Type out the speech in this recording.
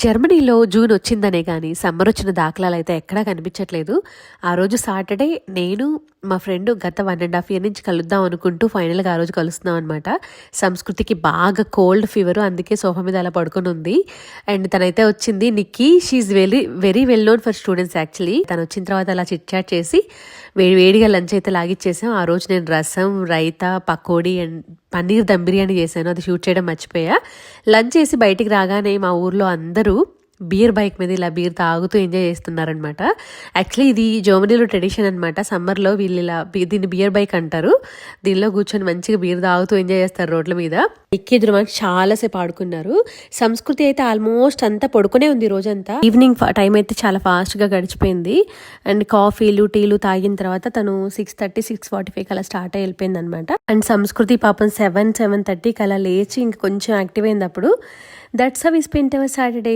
జర్మనీలో జూన్ వచ్చిందనే గానీ, సమ్మర్ వచ్చిన దాఖలాలైతే ఎక్కడా కనిపించట్లేదు. ఆ రోజు సాటర్‌డే నేను, మా ఫ్రెండ్ గత 1½ ఇయర్ నుంచి కలుద్దాం అనుకుంటూ ఫైనల్‌గా ఆ రోజు కలుస్తున్నాం అనమాట. సంస్కృతికి బాగా కోల్డ్ ఫీవరు. అందుకే సోఫా మీద అలా పడుకొనుంది. అండ్ తనైతే వచ్చింది. Nikki she is very well known for students actually. తనొచ్చిన తర్వాత అలా చిట్ చాట్ చేసి వేడిగా లంచ్ అయితే లాగిచ్చేసాం. ఆ రోజు నేను రసం, రైతా, పకోడీ అండ్ పన్నీర్ దమ్ బిర్యానీ చేశాను. అది షూట్ చేయడం మర్చిపోయా. లంచ్ చేసి బయటికి రాగానే మా ఊర్లో అందరూ బీర్ బైక్ మీద ఇలా బీర్ తాగుతూ ఎంజాయ్ చేస్తున్నారనమాట. యాక్చువల్లీ ఇది జర్మనీలో ట్రెడిషన్ అనమాట. సమ్మర్లో వీళ్ళు ఇలా దీన్ని బియర్ బైక్ అంటారు. దీనిలో కూర్చొని మంచిగా బీర్ తాగుతూ ఎంజాయ్ చేస్తారు రోడ్ల మీద. ఎక్కిద్దరు మనకి చాలాసేపు ఆడుకున్నారు. సంస్కృతి అయితే ఆల్మోస్ట్ అంతా పడుకునే ఉంది రోజంతా. ఈవినింగ్ టైం అయితే చాలా ఫాస్ట్గా గడిచిపోయింది. అండ్ కాఫీలు టీలు తాగిన తర్వాత తను 6:30 6:45 అలా స్టార్ట్ అయ్యి వెళ్ళిపోయింది అనమాట. అండ్ సంస్కృతి పాపం 7:30 అలా లేచి ఇంక కొంచెం యాక్టివ్ అయింది అప్పుడు. That's how we spent our Saturday.